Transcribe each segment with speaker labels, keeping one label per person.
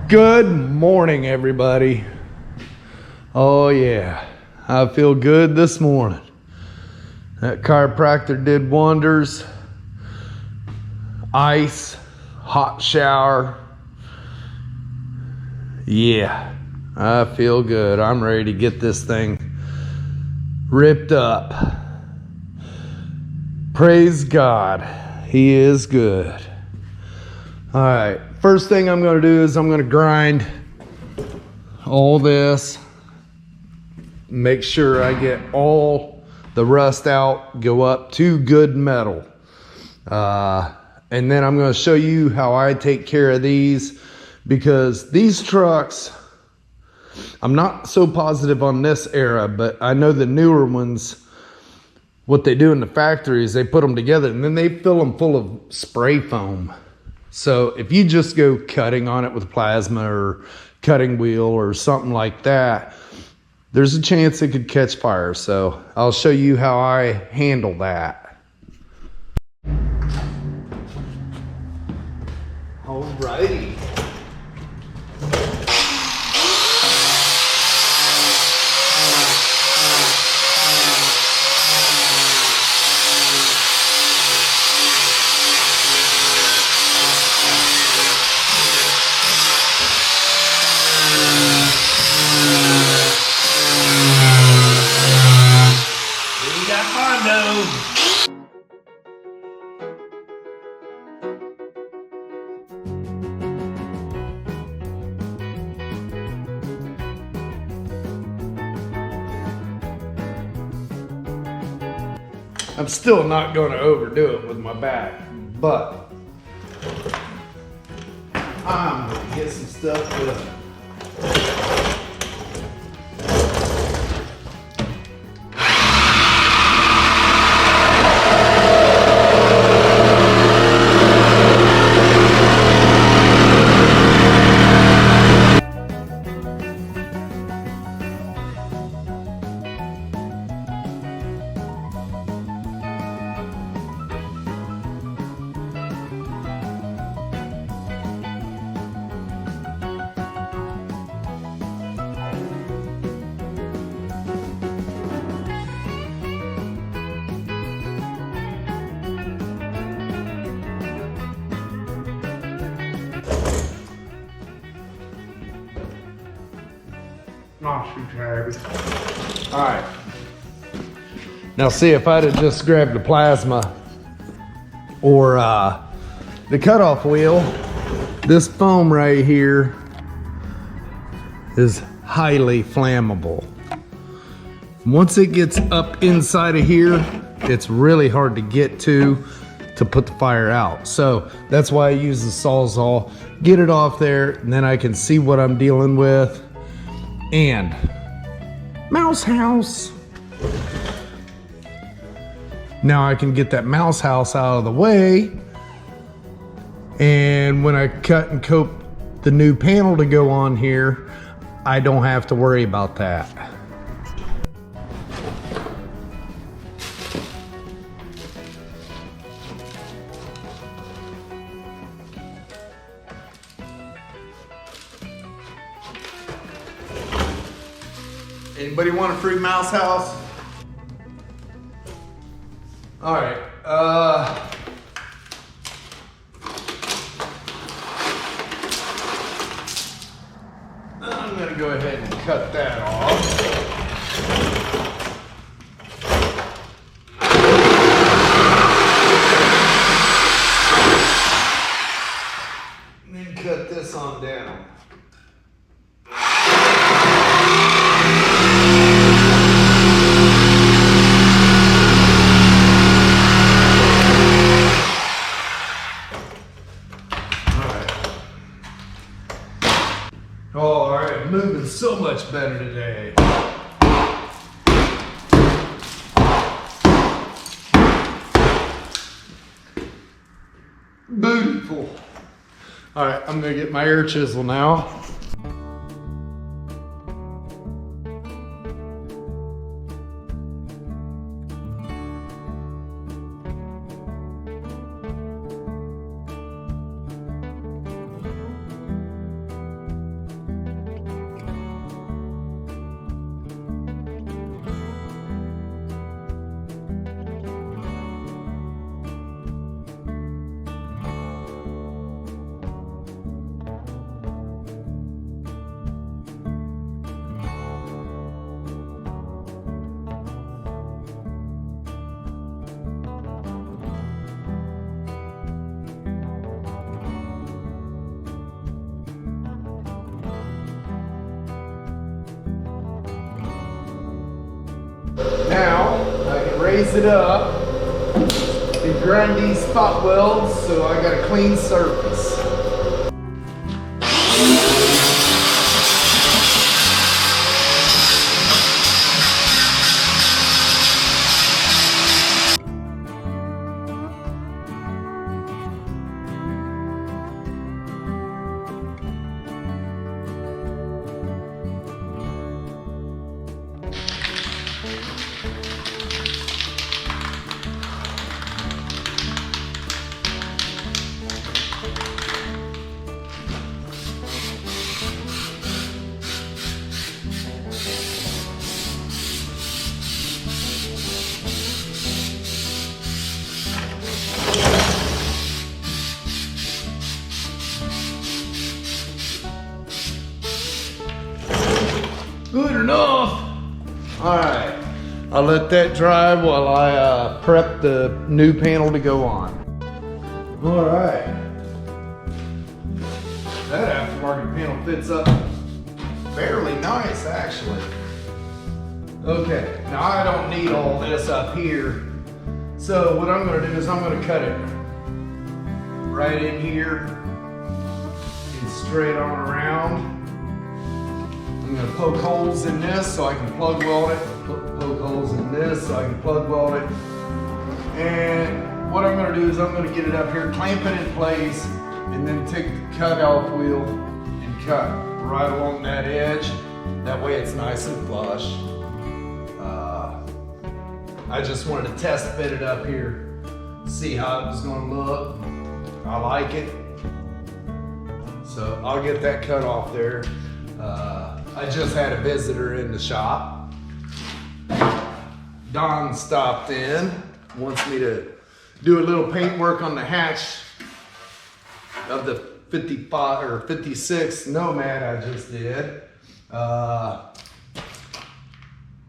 Speaker 1: Good morning, everybody. Oh yeah, I feel good this morning. That chiropractor did wonders. Ice, hot shower. Yeah, I feel good. I'm ready to get this thing ripped up. Praise God, He is good. All right, first thing I'm gonna do is I'm gonna grind all this. Make sure I get all the rust out, go up to good metal. And then I'm gonna show you how I take care of these, because these trucks, I'm not so positive on this era, but I know the newer ones, what they do in the factory is they put them together and then they fill them full of spray foam. So if you just go cutting on it with plasma or cutting wheel or something like that, there's a chance it could catch fire. So I'll show you how I handle that. Alrighty. I'm still not going to overdo it with my back, but I'm going to get some stuff done. All right. Now see, if I'd have just grabbed the plasma or the cutoff wheel, this foam right here is highly flammable. Once it gets up inside of here, it's really hard to get to put the fire out. So that's why I use the Sawzall. Get it off there, and then I can see what I'm dealing with. And mouse house. Now I can get that mouse house out of the way, and when I cut and coat the new panel to go on here, I don't have to worry about that. Anybody want a free mouse house? All right. I'm gonna go ahead and cut that off. And then cut this on down. All right, moving so much better today. Beautiful. All right, I'm gonna get my air chisel now. raise it up and grind these spot welds so I got a clean surface. Good enough. All right, I'll let that dry while I prep the new panel to go on. All right, that aftermarket panel fits up fairly nice actually. Okay, now I don't need all this up here. So what I'm gonna do is I'm gonna cut it right in here and straight on around. I'm going to poke holes in this so I can plug weld it. Poke holes in this so I can plug weld it. And what I'm going to do is I'm going to get it up here, clamp it in place, and then take the cut off wheel and cut right along that edge. That way it's nice and flush. I just wanted to test fit it up here, see how it was going to look. I like it. So I'll get that cut off there. I just had a visitor in the shop. Don stopped in, wants me to do a little paint work on the hatch of the 55 or 56 Nomad I just did.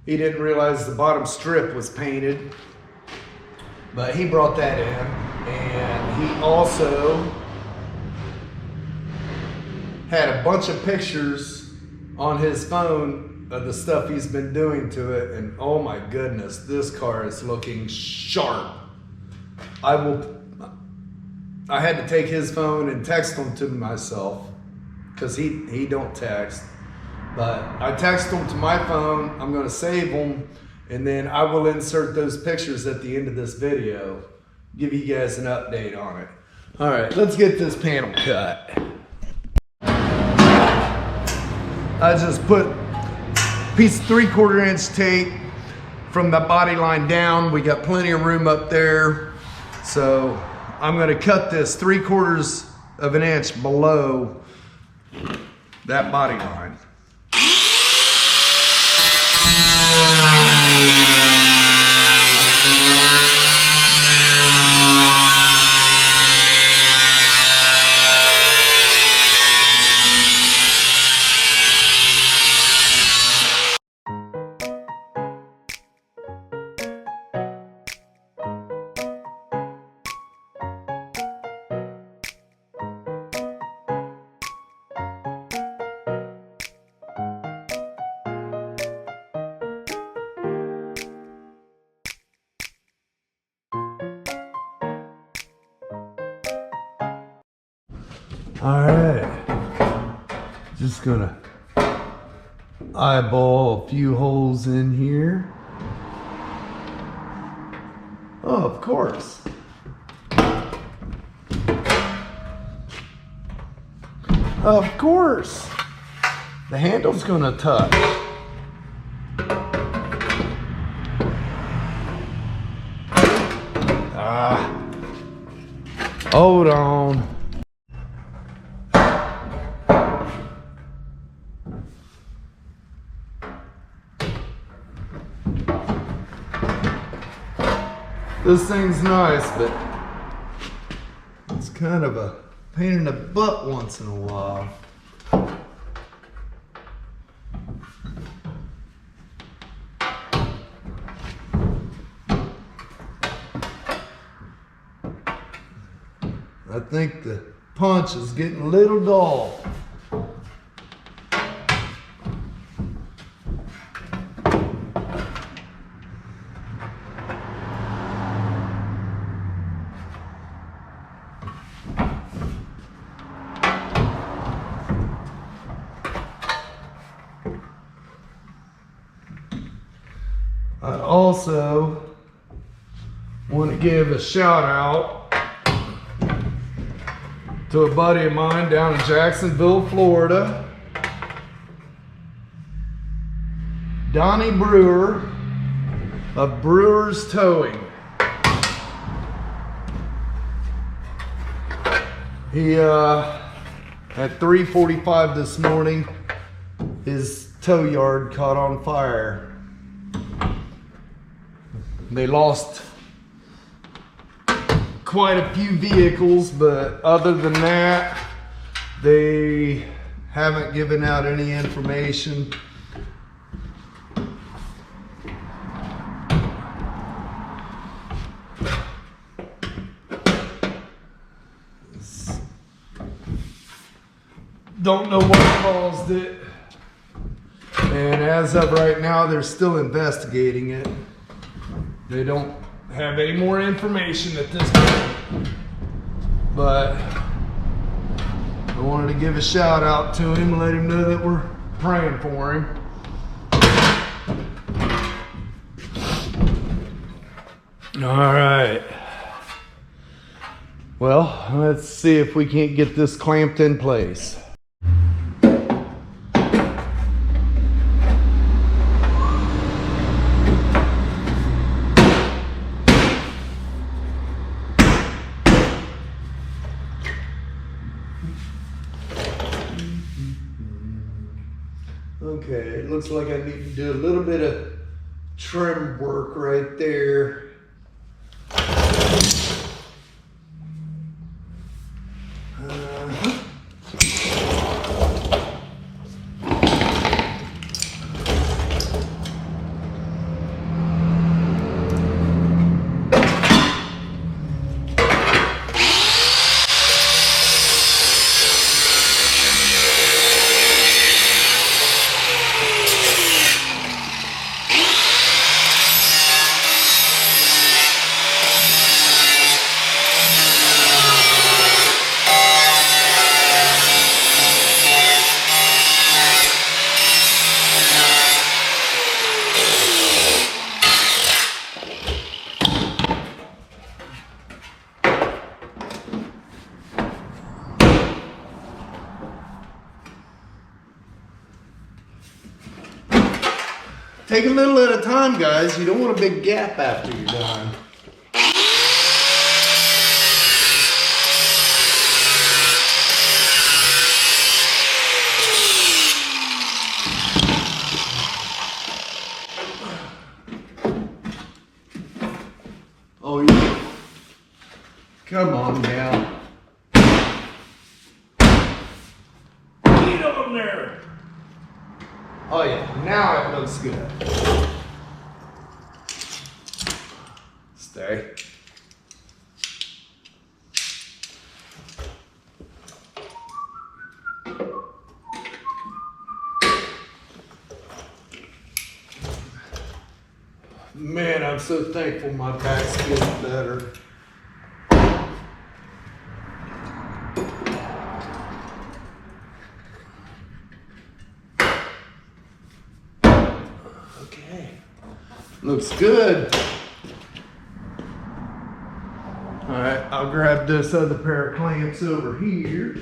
Speaker 1: He didn't realize the bottom strip was painted, but he brought that in, and he also had a bunch of pictures on his phone of the stuff he's been doing to it, and oh my goodness, this car is looking sharp. I had to take his phone and text him to myself because he don't text, but I text him to my phone. I'm going to save them, and then I will insert those pictures at the end of this video, give you guys an update on it. All right, let's get this panel cut. I just put a piece of 3/4 inch tape from the body line down. We got plenty of room up there. So I'm gonna cut this 3/4 of an inch below that body line. All right, just gonna eyeball a few holes in here. Oh, of course. Of course. The handle's gonna touch. Hold on. This thing's nice, but it's kind of a pain in the butt once in a while. I think the punch is getting a little dull. I also want to give a shout out to a buddy of mine down in Jacksonville, Florida, Donnie Brewer of Brewer's Towing. He at 3:45 this morning, his tow yard caught on fire. They lost quite a few vehicles, but other than that, they haven't given out any information. Don't know what caused it, and as of right now, they're still investigating it. They don't have any more information at this point, but I wanted to give a shout out to him and let him know that we're praying for him. All right. Well, let's see if we can't get this clamped in place. Okay, it looks like I need to do a little bit of trim work right there. Take a little at a time, guys. You don't want a big gap after you're done. Oh, yeah. Come on now. Get on there. Oh yeah, now it looks good. Stay. Man, I'm so thankful my back's getting better. Okay, looks good. All right, I'll grab this other pair of clamps over here.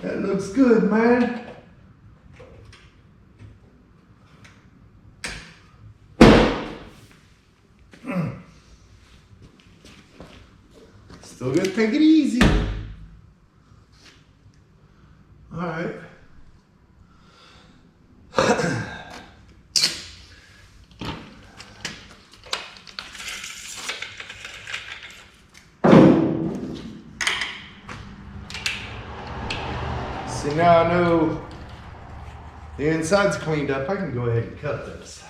Speaker 1: That looks good, man. Still gonna take it easy. All right. See, now I know the inside's cleaned up. I can go ahead and cut this.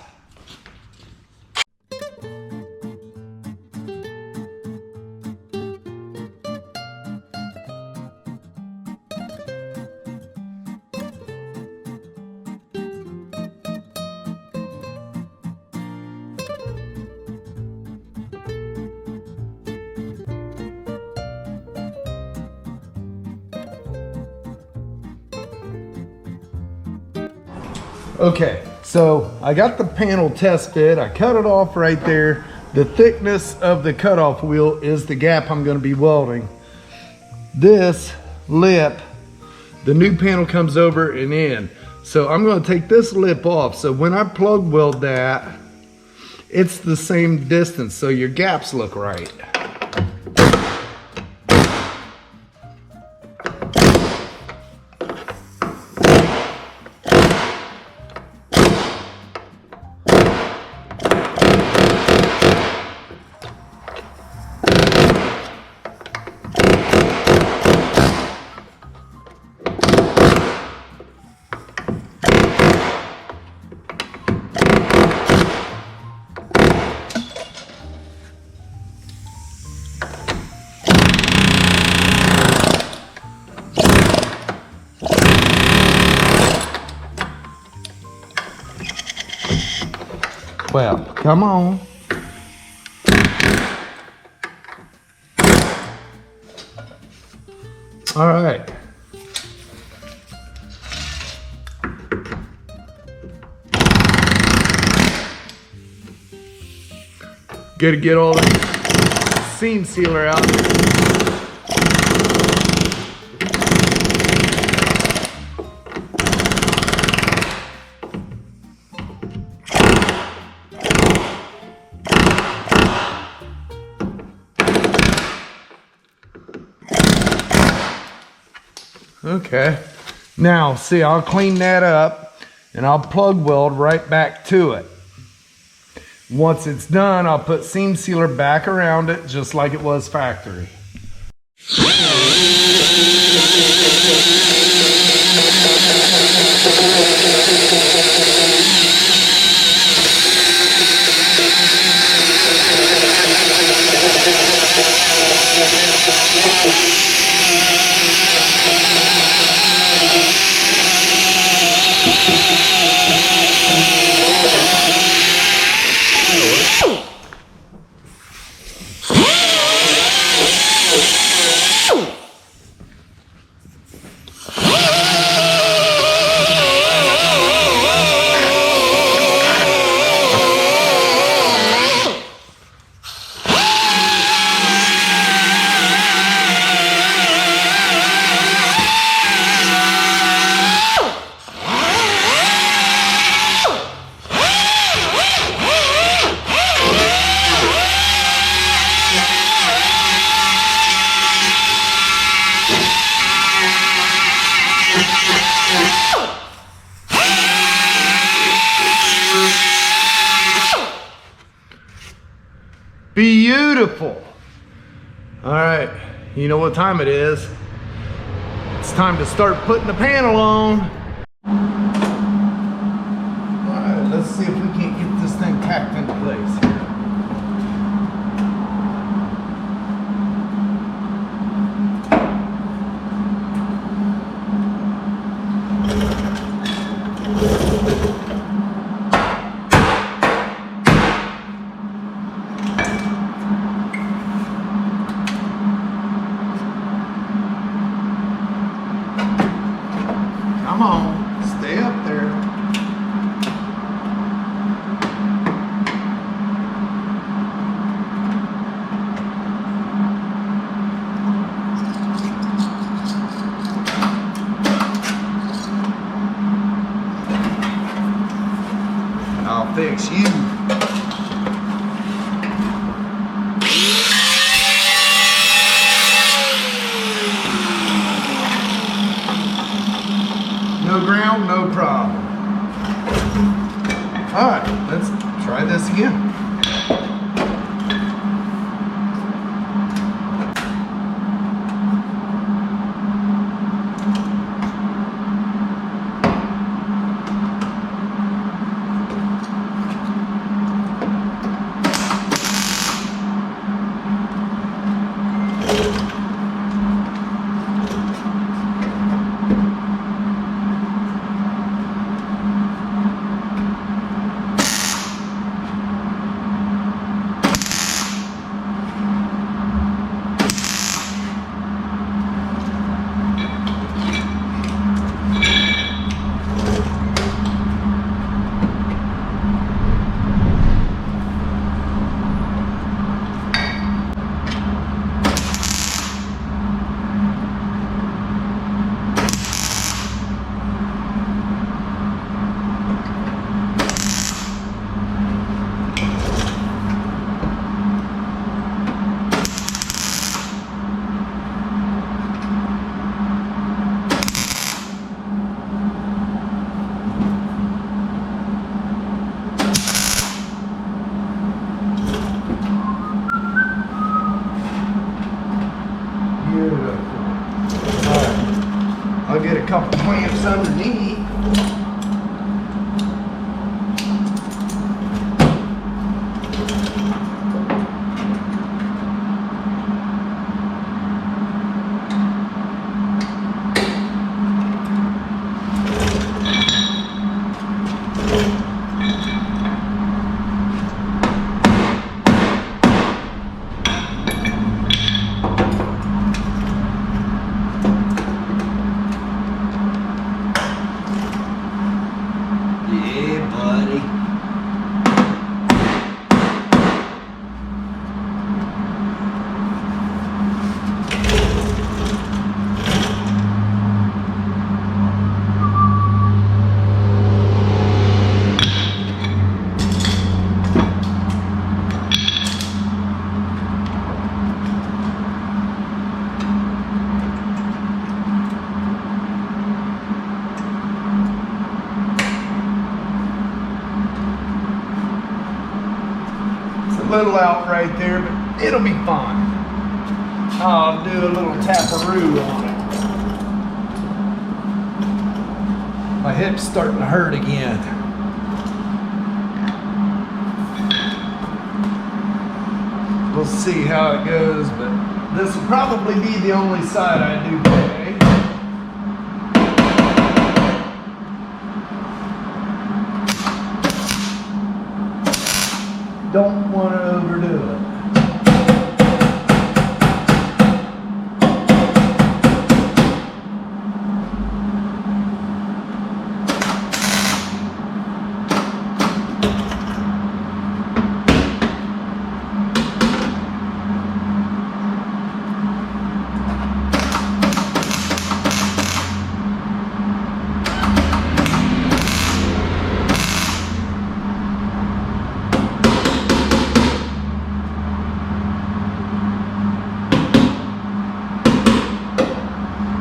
Speaker 1: Okay, so I got the panel test bit. I cut it off right there. The thickness of the cutoff wheel is the gap I'm going to be welding. This lip, the new panel comes over and in. So I'm going to take this lip off. So when I plug weld that, it's the same distance. So your gaps look right. Well, come on. All right. Got to get all the seam sealer out. Okay, now see, I'll clean that up and I'll plug weld right back to it. Once it's done, I'll put seam sealer back around it just like it was factory. Beautiful. All right, you know what time it is. It's time to start putting the panel on. All right, let's see if we can't get this thing tacked into place here. Come on, stay up there. I'll fix you. No ground, no problem. All right, let's try this again. I'll get a couple clamps underneath. Little out right there, but it'll be fine. I'll do a little taparoo on it. My hip's starting to hurt again. We'll see how it goes, but this will probably be the only side I do today. Don't want to overdo it.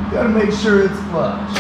Speaker 1: Gotta make sure it's flush.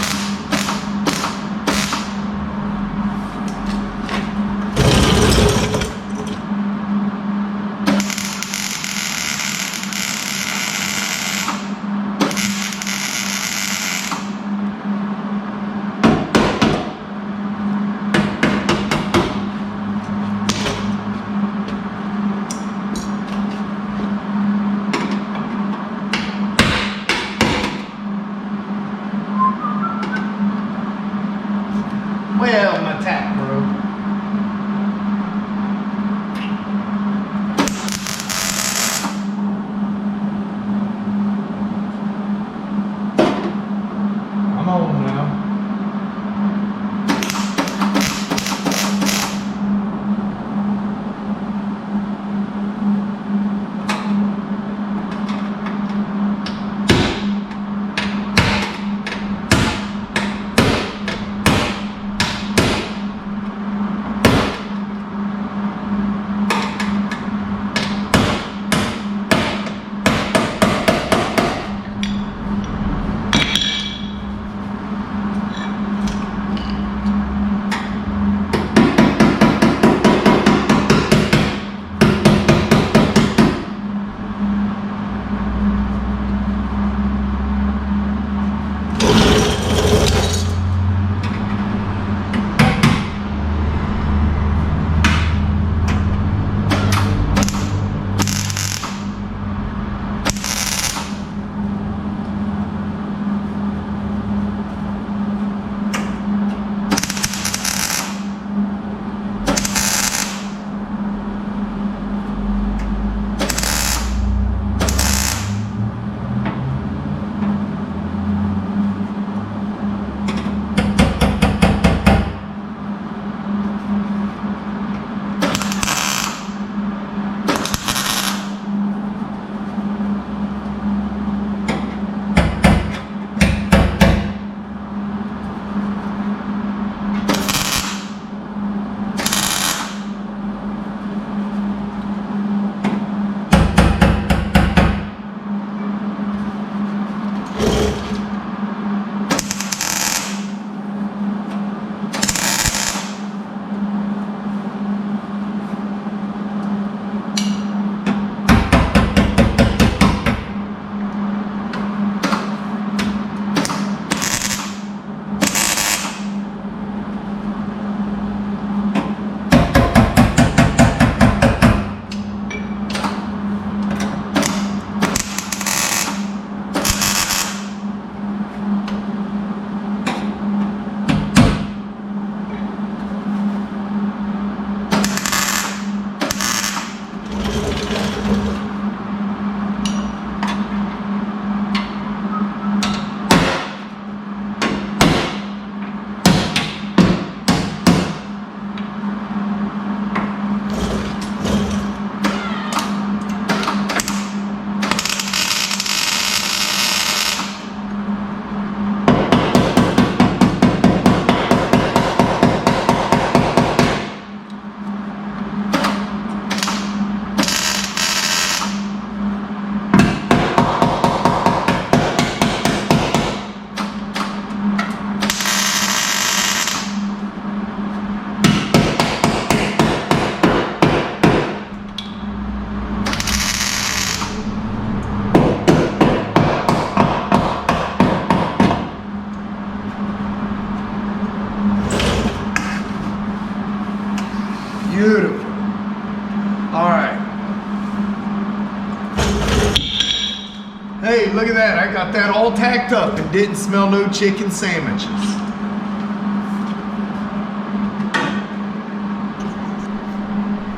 Speaker 1: look at that. I got that all tacked up and didn't smell no chicken sandwiches.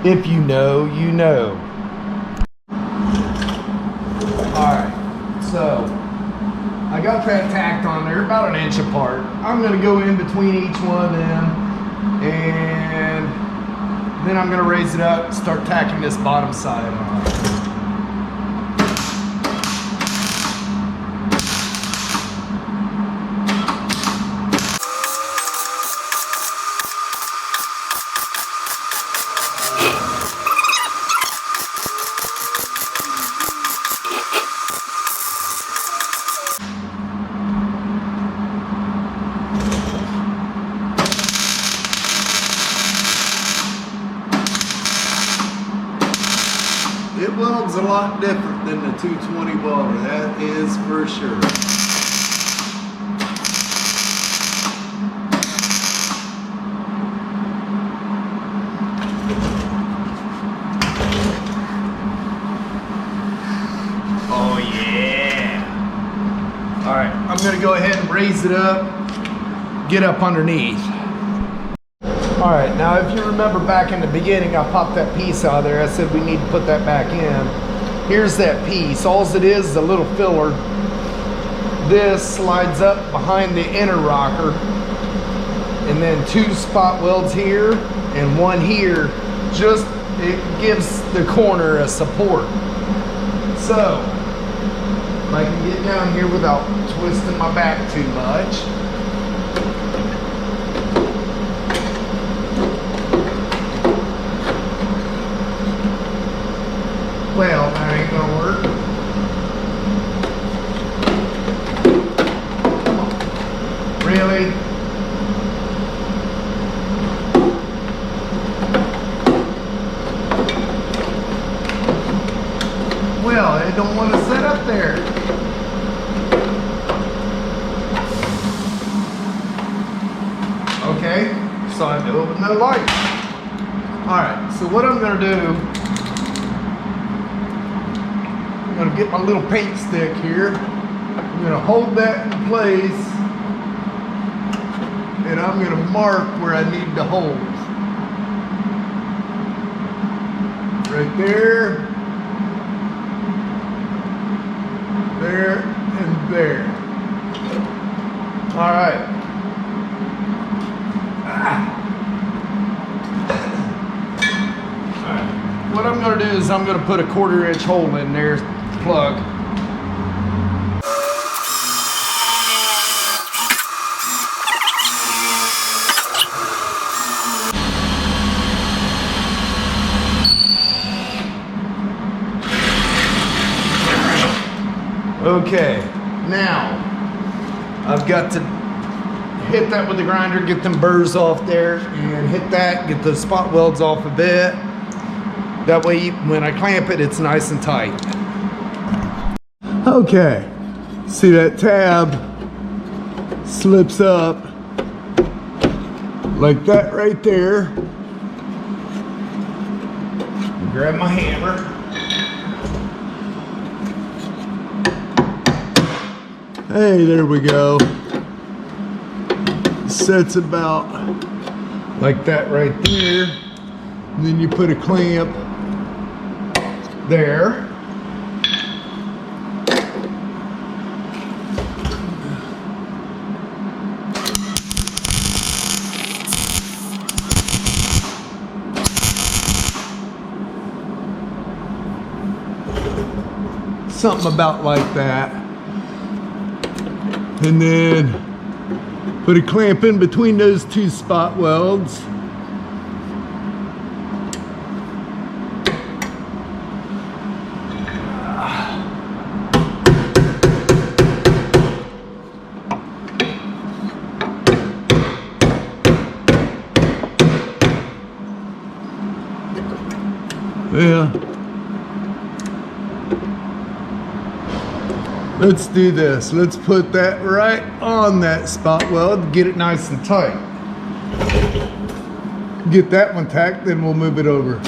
Speaker 1: If you know, you know. Alright, so I got that tacked on there about 1 inch apart. I'm going to go in between each one of them, and then I'm going to raise it up and start tacking this bottom side on. It welds a lot different than the 220 welder, that is for sure. Oh yeah. All right, I'm gonna go ahead and raise it up, get up underneath. All right, now if you remember back in the beginning, I popped that piece out of there. I said we need to put that back in. Here's that piece. All it is a little filler. This slides up behind the inner rocker, and then 2 spot welds here and 1 here. Just, it gives the corner a support. So, if I can get down here without twisting my back too much. Well, that ain't gonna work. Come on. Really? Well, it don't want to set up there. Okay, so I do it with no light. Alright, so what I'm gonna do, I'm going to get my little paint stick here. I'm going to hold that in place, and I'm going to mark where I need to hold. Right there, there, and there. All right. All right. What I'm going to do is I'm going to put a 1/4 inch hole in there. Plug. Okay, now I've got to hit that with the grinder, get them burrs off there, and hit that, get the spot welds off a bit. That way when I clamp it, it's nice and tight. Okay, see that tab slips up like that right there. Grab my hammer. Hey, there we go. Sets about like that right there. And then you put a clamp there. Something about like that. And then put a clamp in between those 2 spot welds. Yeah. Let's do this. Let's put that right on that spot weld, get it nice and tight. Get that one tacked, then we'll move it over.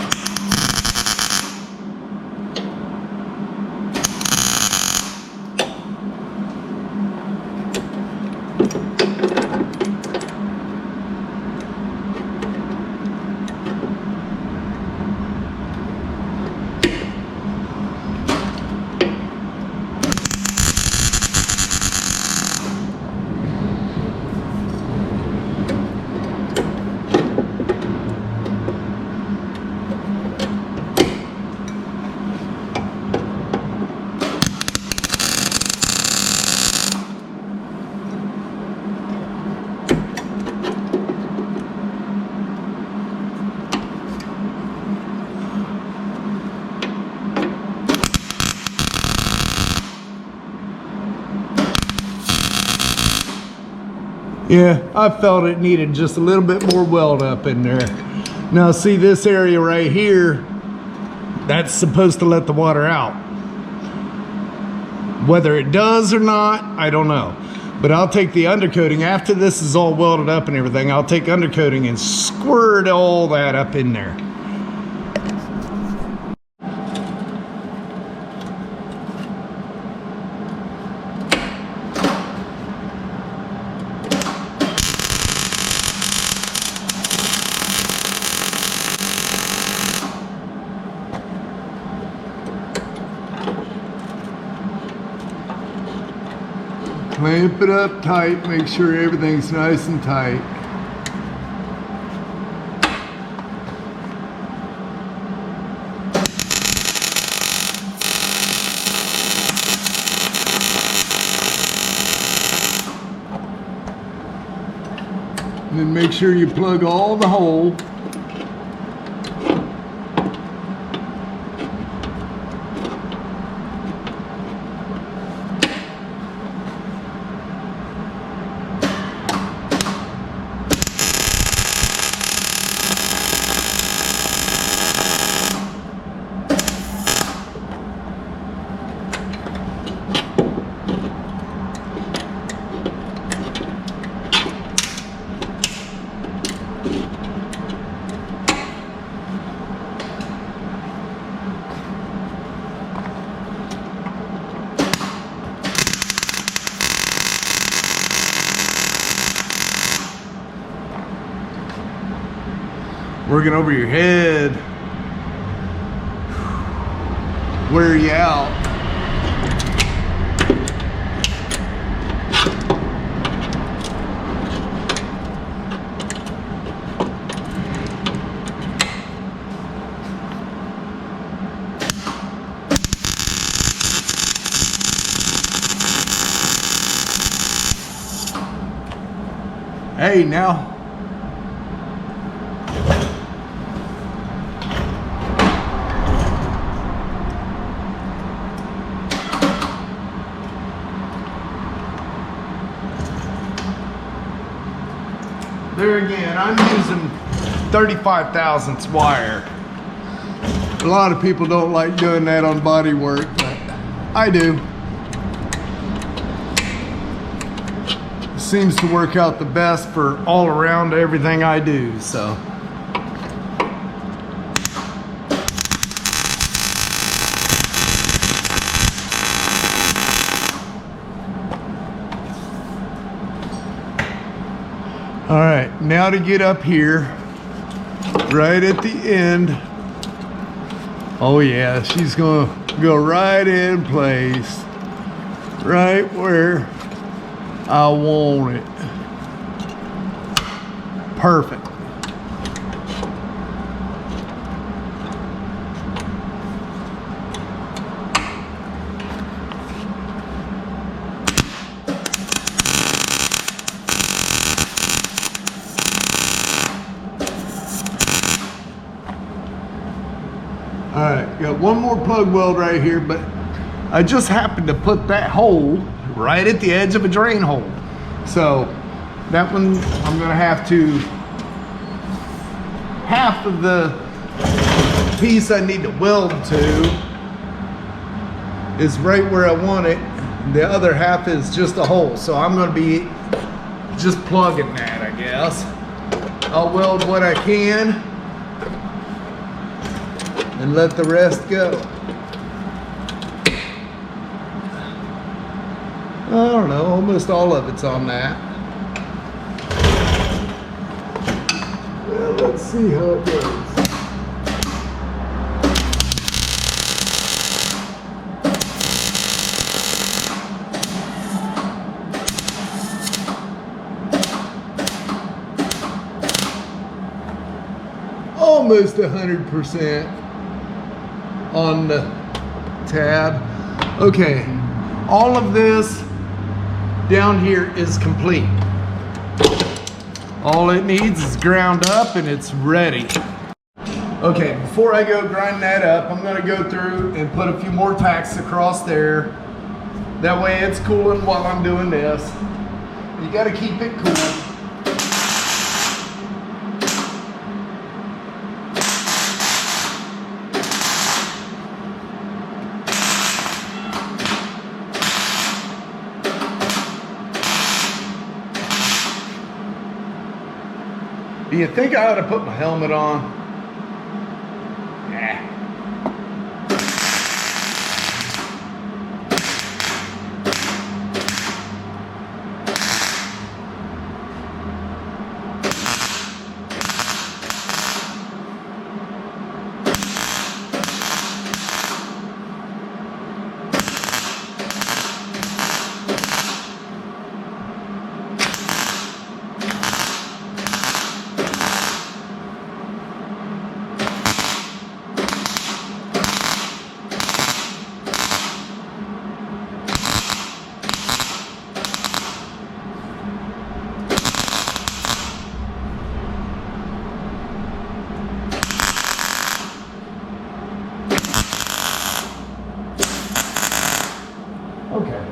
Speaker 1: Yeah, I felt it needed just a little bit more weld up in there. Now see this area right here, that's supposed to let the water out. Whether it does or not, I don't know. But I'll take the undercoating, after this is all welded up and everything, I'll take undercoating and squirt all that up in there. Clamp it up tight, make sure everything's nice and tight. And then make sure you plug all the holes. Working over your head, wear you out. Hey, now. There again, I'm using 35 thousandths wire. A lot of people don't like doing that on body work, but I do. It seems to work out the best for all around everything I do, so. All right, now to get up here, right at the end. Oh yeah, she's gonna go right in place, right where I want it. Perfect. All right, got one more plug weld right here, but I just happened to put that hole right at the edge of a drain hole. So that one, I'm gonna have to, half of the piece I need to weld to is right where I want it. The other half is just a hole. So I'm gonna be just plugging that, I guess. I'll weld what I can and let the rest go. I don't know, almost all of it's on that. Well, let's see how it goes. Almost 100%. On the tab. Okay, all of this down here is complete. All it needs is ground up and it's ready. Okay, before I go grind that up, I'm gonna go through and put a few more tacks across there. That way it's cooling while I'm doing this. You got to keep it cool. Do you think I ought to put my helmet on? Nah. Okay.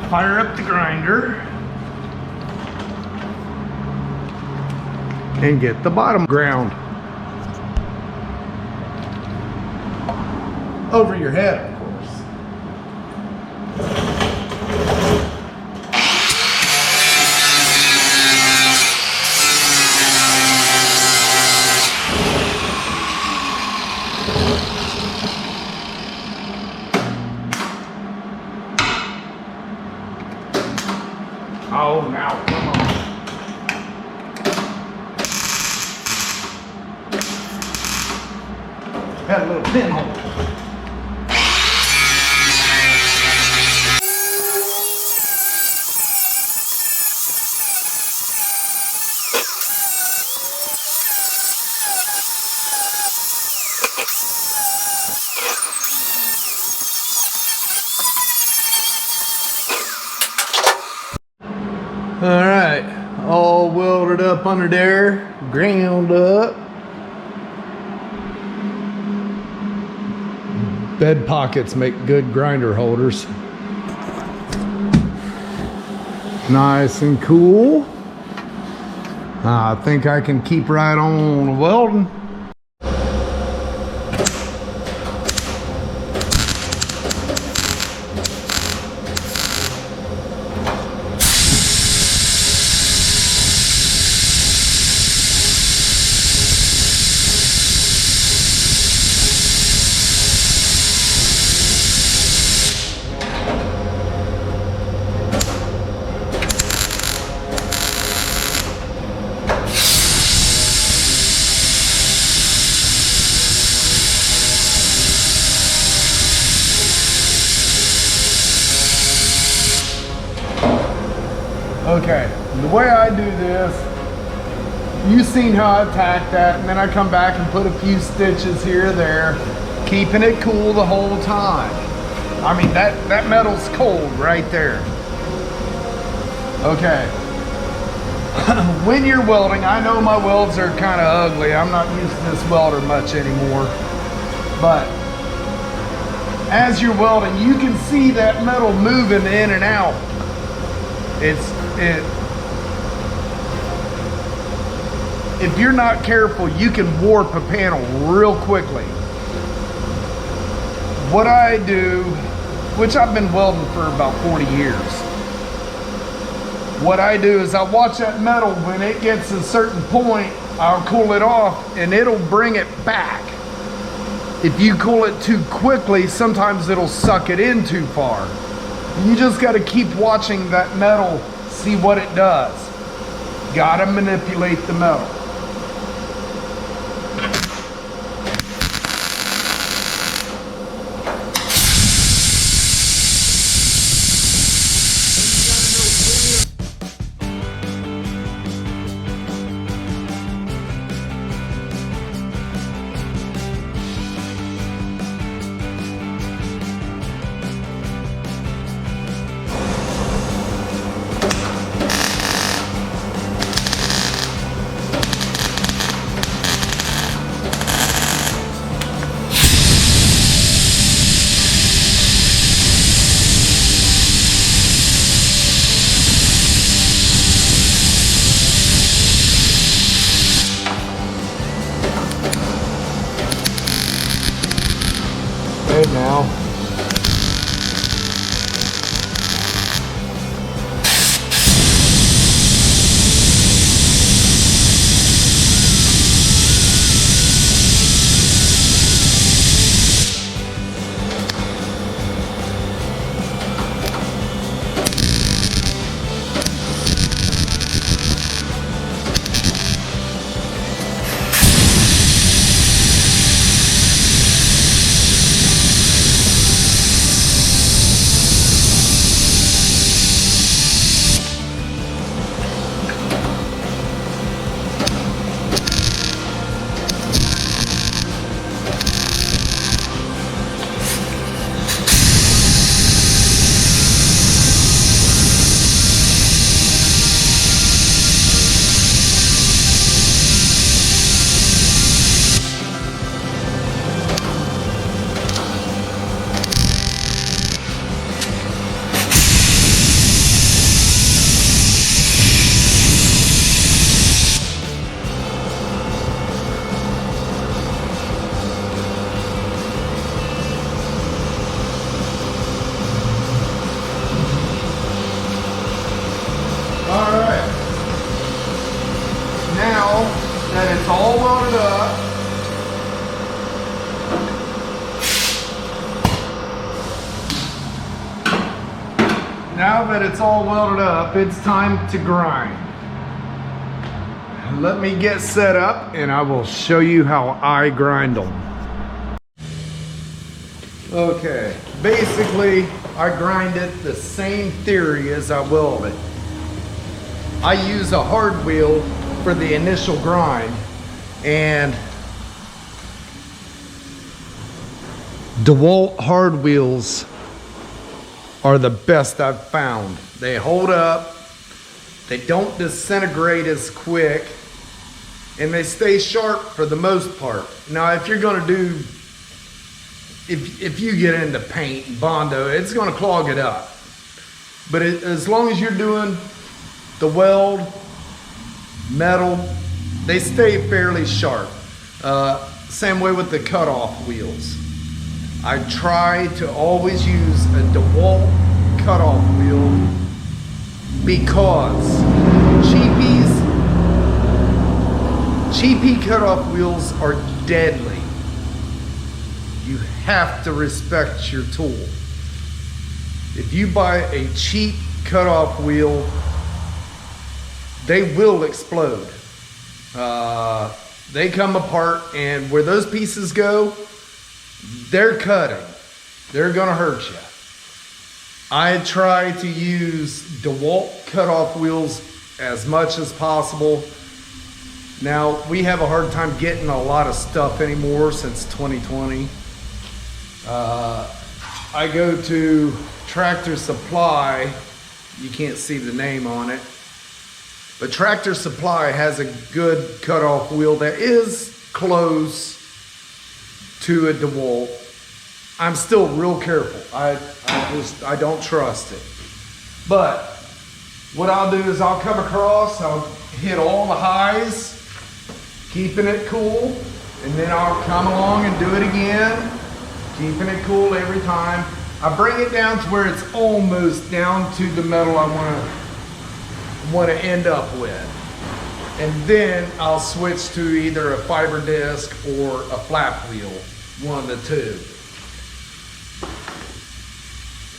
Speaker 1: Fire up the grinder and get the bottom ground over your head, of course. Oh, now, come on. Had a little pinhole. All right, all welded up under there, ground up. Bed pockets make good grinder holders. Nice and cool. I think I can keep right on welding. Okay, the way I do this, you've seen how I tack that, and then I come back and put a few stitches here or there, keeping it cool the whole time. I mean, that metal's cold right there. Okay. When you're welding, I know my welds are kind of ugly. I'm not used to this welder much anymore. But as you're welding, you can see that metal moving in and out. If you're not careful, you can warp a panel real quickly. What I do, which I've been welding for about 40 years, what I do is I watch that metal. When it gets a certain point, I'll cool it off and it'll bring it back. If you cool it too quickly, sometimes it'll suck it in too far. You just got to keep watching that metal, see what it does. Got to manipulate the metal. now that it's all welded up, it's time to grind. Let me get set up and I will show you how I grind them. Okay, basically I grind it the same theory as I weld it. I use a hard wheel for the initial grind, and DeWalt hard wheels are the best I've found. They hold up, they don't disintegrate as quick, and they stay sharp for the most part. Now, if you're gonna do, if you get into paint and Bondo, it's gonna clog it up. But as long as you're doing the weld, metal, they stay fairly sharp. Same way with the cutoff wheels. I try to always use a DeWalt cutoff wheel because cheapy cutoff wheels are deadly. You have to respect your tool. If you buy a cheap cutoff wheel, they will explode. They come apart, and where those pieces go, they're cutting. They're gonna hurt you. I try to use DeWalt cutoff wheels as much as possible. Now, we have a hard time getting a lot of stuff anymore since 2020. I go to Tractor Supply. You can't see the name on it, but Tractor Supply has a good cutoff wheel that is close to a DeWalt. I'm still real careful. I don't trust it. But what I'll do is I'll come across, I'll hit all the highs, keeping it cool, and then I'll come along and do it again, keeping it cool every time. I bring it down to where it's almost down to the metal I want to end up with. And then I'll switch to either a fiber disc or a flap wheel, one of the two.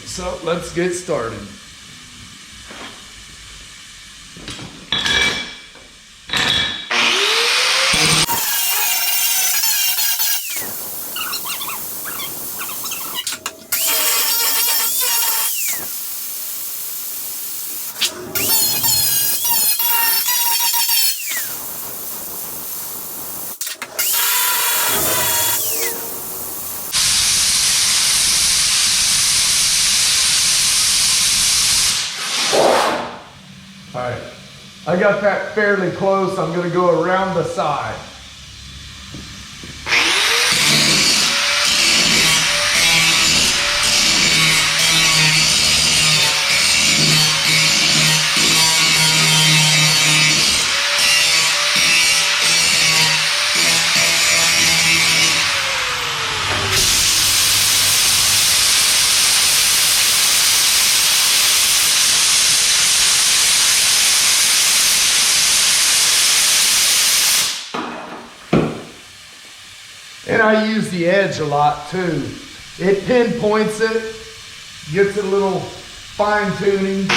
Speaker 1: So let's get started. All right, I got that fairly close. I'm gonna go around the side. And I use the edge a lot too. It pinpoints it, gets a little fine tuning.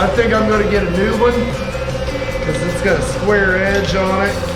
Speaker 1: I think I'm gonna get a new one because it's got a square edge on it.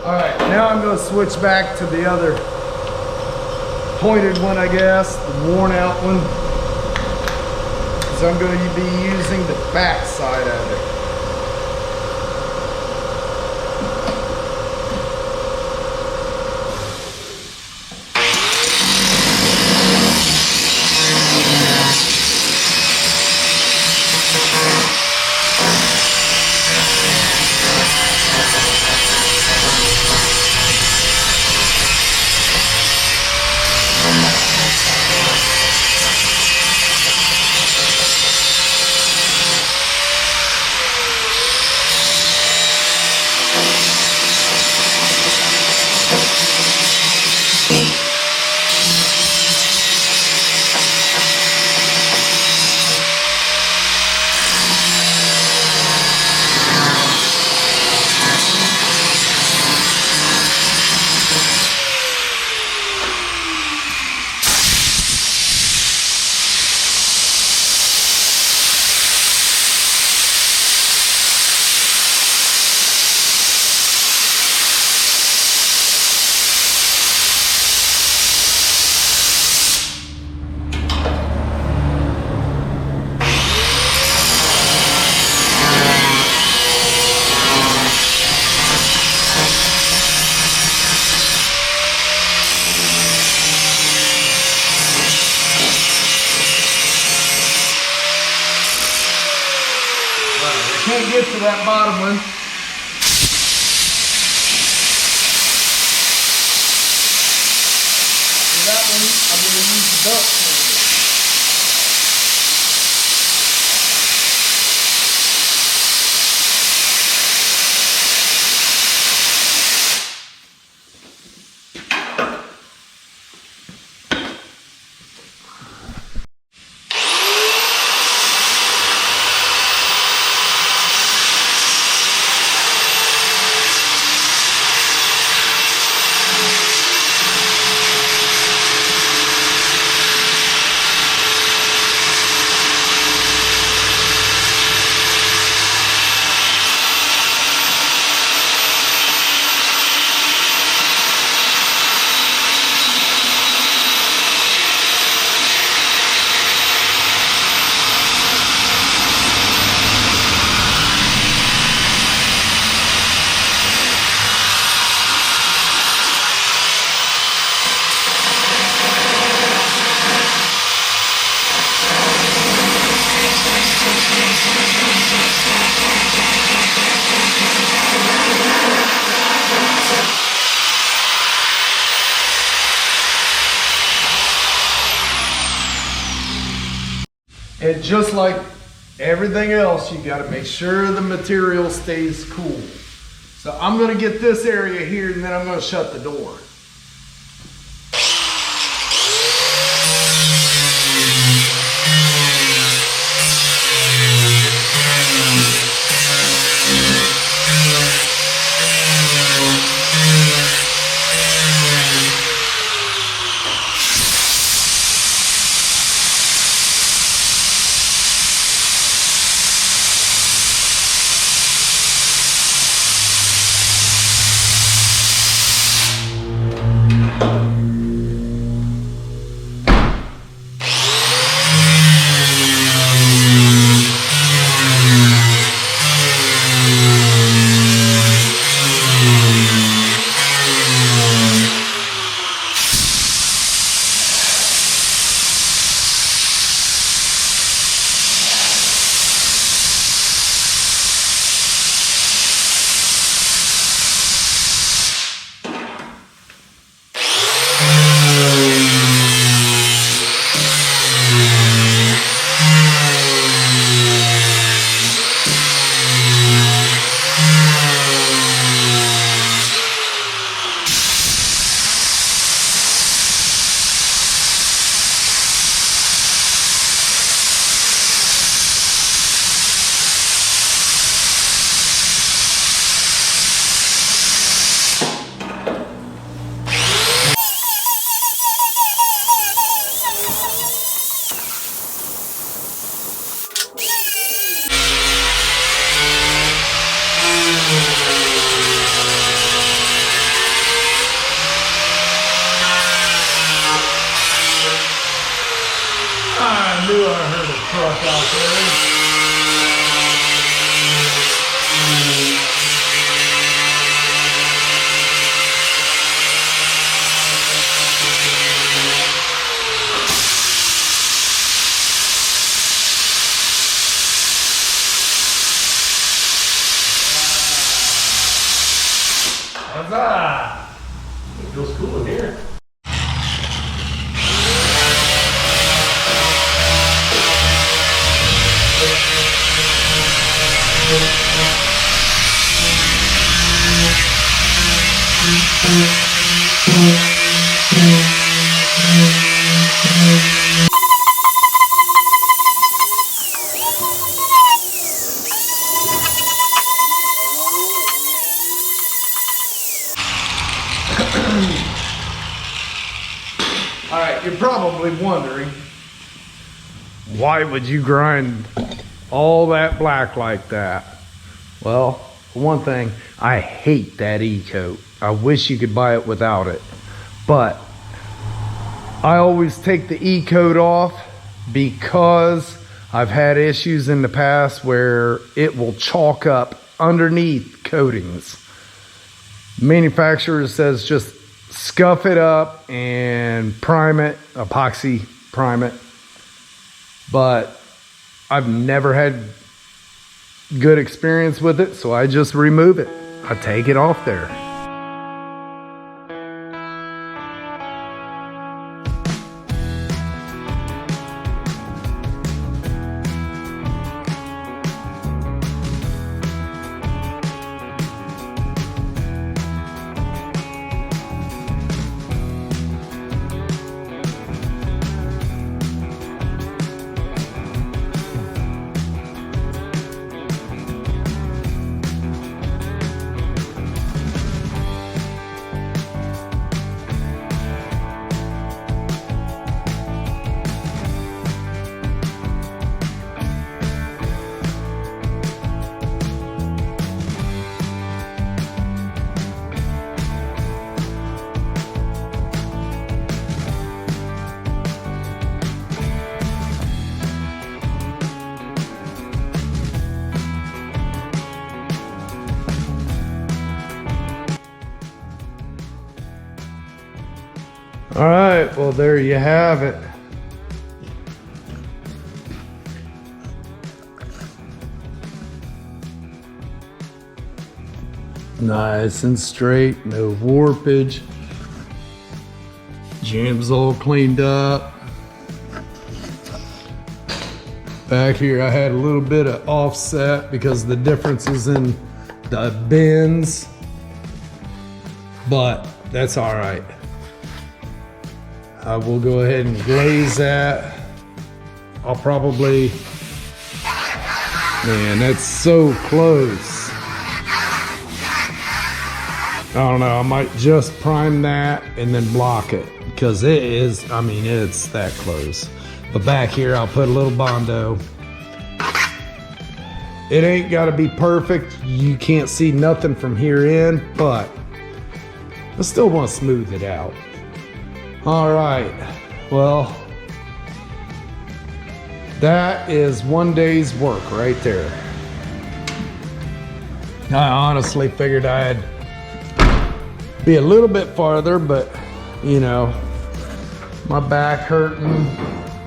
Speaker 1: All right, now I'm gonna switch back to the other pointed one, I guess, the worn out one. So I'm gonna be using the back side of it. Can't get to that bottom one. For that one, I'm going to use the duct sander. And just like everything else, you got to make sure the material stays cool. So I'm going to get this area here and then I'm going to shut the door. truck out there. Huzzah! It feels cool in here. All right, you're probably wondering, why would you grind all that black like that? Well, for one thing, I hate that E-coat. I wish you could buy it without it. But I always take the E-coat off because I've had issues in the past where it will chalk up underneath coatings. Manufacturer says just scuff it up and prime it, epoxy prime it. But I've never had good experience with it, so I just remove it. I take it off there. All right, well, there you have it. Nice and straight, no warpage. Jam's all cleaned up. Back here I had a little bit of offset because of the differences in the bends, but that's all right. I will go ahead and glaze that. I'll probably, man, that's so close. I don't know, I might just prime that and then block it because it is, I mean, it's that close. But back here, I'll put a little Bondo. It ain't gotta be perfect. You can't see nothing from here in, but I still want to smooth it out. All right, well, that is one day's work right there. I honestly figured I'd be a little bit farther, but you know, my back hurting.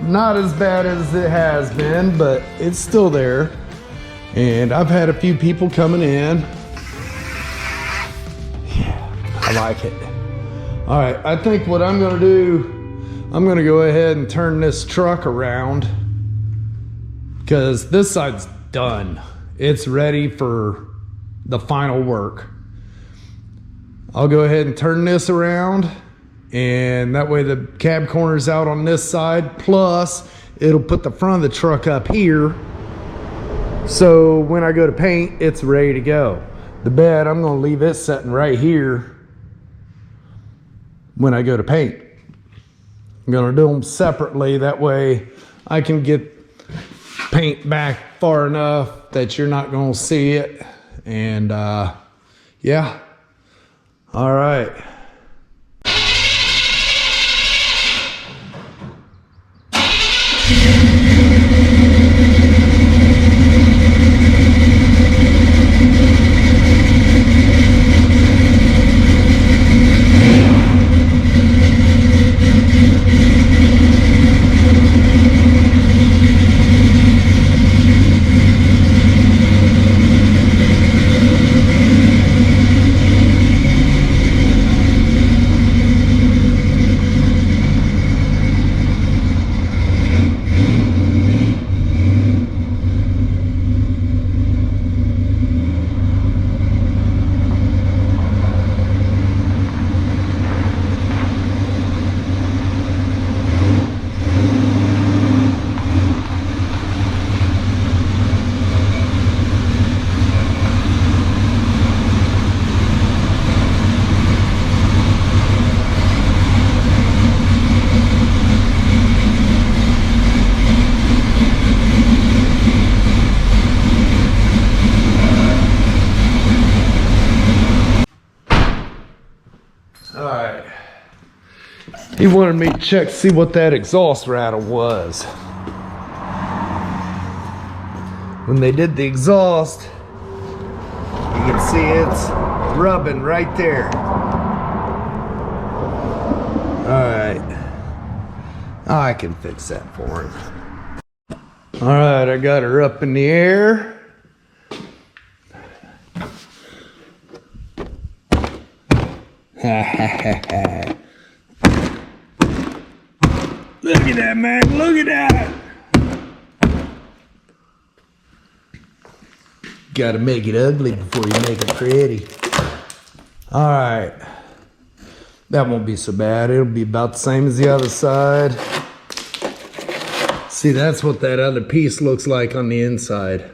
Speaker 1: Not as bad as it has been, but it's still there. And I've had a few people coming in. Yeah, I like it. All right, I think what I'm gonna do, I'm gonna go ahead and turn this truck around because this side's done. It's ready for the final work. I'll go ahead and turn this around, and that way the cab corner's out on this side, plus it'll put the front of the truck up here, so when I go to paint, it's ready to go. The bed, I'm gonna leave it sitting right here when I go to paint. I'm gonna do them separately, that way I can get paint back far enough that you're not gonna see it. And yeah, all right. All right. He wanted me to check to see what that exhaust rattle was. When they did the exhaust, you can see it's rubbing right there. All right. I can fix that for him. All right, I got her up in the air. Look at that, man. Look at that. Gotta make it ugly before you make it pretty. All right. That won't be so bad. It'll be about the same as the other side. See, that's what that other piece looks like on the inside.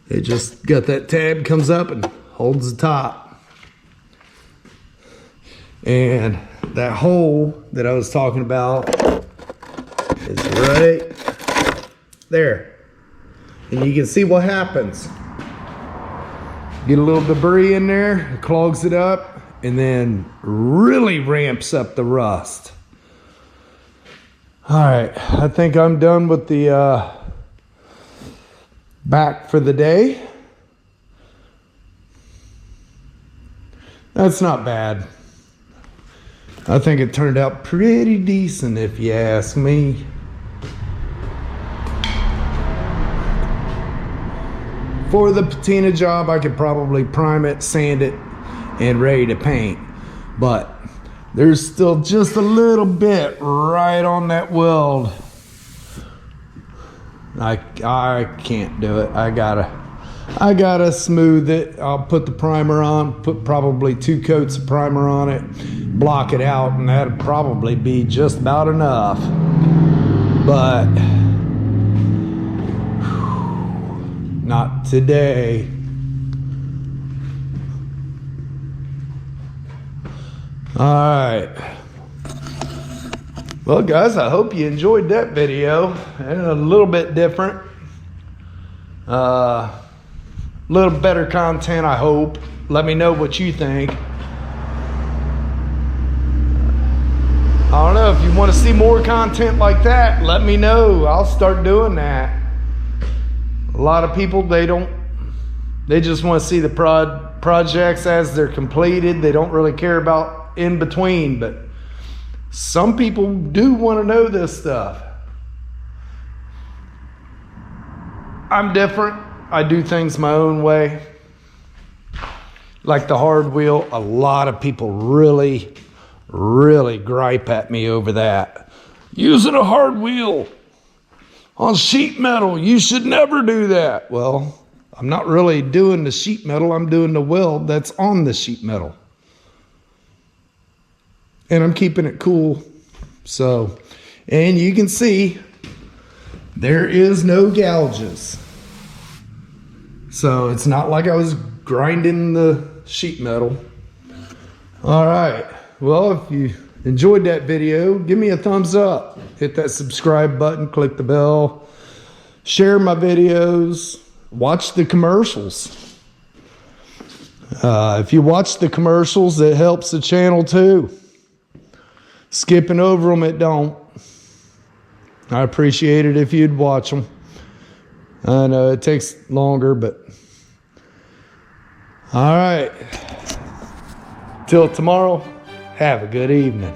Speaker 1: It just got that tab, comes up and holds the top. And that hole that I was talking about is right there. And you can see what happens. Get a little debris in there, it clogs it up, and then really ramps up the rust. All right, I think I'm done with the back for the day. That's not bad. I think it turned out pretty decent if you ask me. For the patina job, I could probably prime it, sand it, and ready to paint. But there's still just a little bit right on that weld. I can't do it. I gotta smooth it. I'll put the primer on, put probably 2 coats of primer on it, block it out, and that'd probably be just about enough. But not today. All right. Well, guys, I hope you enjoyed that video. And a little bit different. A little better content, I hope. Let me know what you think. I don't know, if you want to see more content like that, let me know. I'll start doing that. A lot of people, they just want to see the projects as they're completed. They don't really care about in between, but some people do want to know this stuff. I'm different. I do things my own way. Like the hard wheel, a lot of people really gripe at me over that. Using a hard wheel on sheet metal, you should never do that. Well, I'm not really doing the sheet metal, I'm doing the weld that's on the sheet metal. And I'm keeping it cool. So, and you can see there is no gouges. So it's not like I was grinding the sheet metal. All right. Well, if you enjoyed that video, give me a thumbs up. Hit that subscribe button, click the bell, share my videos, watch the commercials. If you watch the commercials, it helps the channel too. Skipping over them, it don't. I appreciate it if you'd watch them. I know it takes longer, but all right. Till tomorrow, have a good evening.